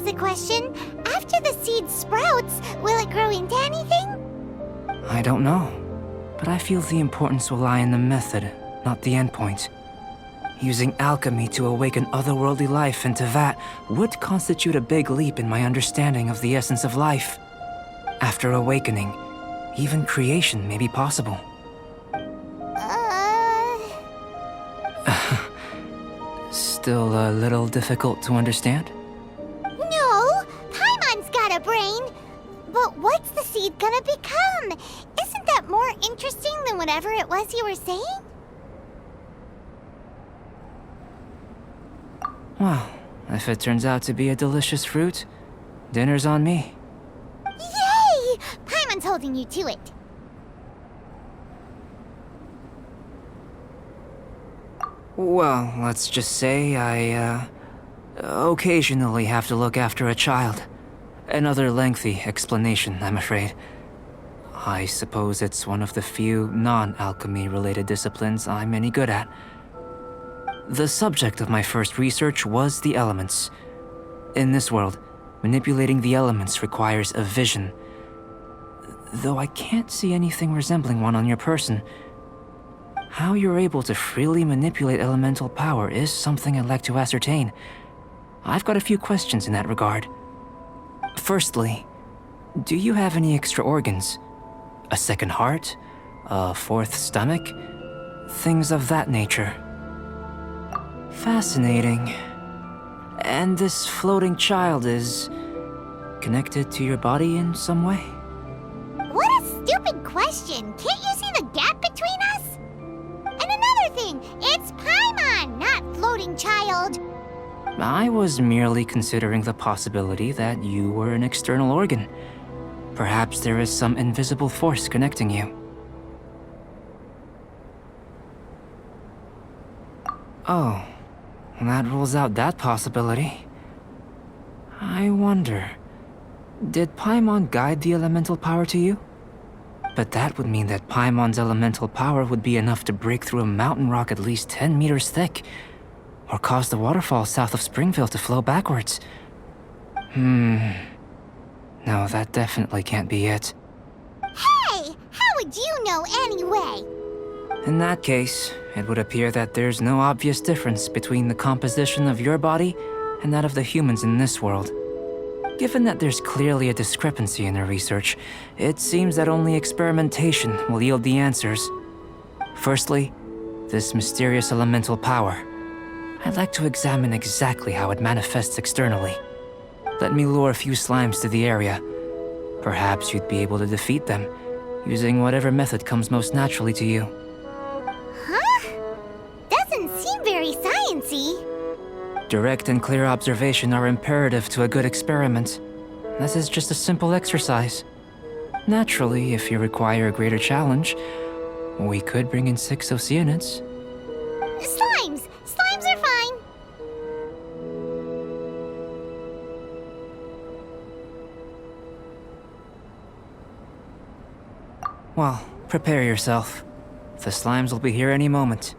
a question. After the seed sprouts, will it grow into anything? I don't know, but I feel the importance will lie in the method, not the endpoint. Using alchemy to awaken otherworldly life into that would constitute a big leap in my understanding of the essence of life. After awakening, even creation may be possible. Still a little difficult to understand? No, Paimon's got a brain. But what's the seed gonna become? Isn't that more interesting than whatever it was you were saying? Well, if it turns out to be a delicious fruit, dinner's on me. Yay! Paimon's holding you to it. Well, let's just say I, occasionally have to look after a child. Another lengthy explanation, I'm afraid. I suppose it's one of the few non-alchemy related disciplines I'm any good at. The subject of my first research was the elements. In this world, manipulating the elements requires a vision. Though I can't see anything resembling one on your person, how you're able to freely manipulate elemental power is something I'd like to ascertain. I've got a few questions in that regard. Firstly, do you have any extra organs? A second heart? A fourth stomach? Things of that nature. Fascinating. And this floating child is connected to your body in some way? What a stupid question! Can't you see the gap between us? And another thing, it's Paimon, not floating child. I was merely considering the possibility that you were an external organ. Perhaps there is some invisible force connecting you. Oh, that rules out that possibility. I wonder, did Paimon guide the elemental power to you? But that would mean that Paimon's elemental power would be enough to break through a mountain rock at least 10 meters thick, or cause the waterfall south of Springville to flow backwards. No, that definitely can't be it. Hey! How would you know anyway? In that case, it would appear that there's no obvious difference between the composition of your body and that of the humans in this world. Given that there's clearly a discrepancy in their research, it seems that only experimentation will yield the answers. Firstly, this mysterious elemental power. I'd like to examine exactly how it manifests externally. Let me lure a few slimes to the area. Perhaps you'd be able to defeat them, using whatever method comes most naturally to you. Huh? Doesn't seem very sciencey. Direct and clear observation are imperative to a good experiment. This is just a simple exercise. Naturally, if you require a greater challenge, we could bring in 6 Oceanids. Slimes! Slimes are fine. Well, prepare yourself. The slimes will be here any moment.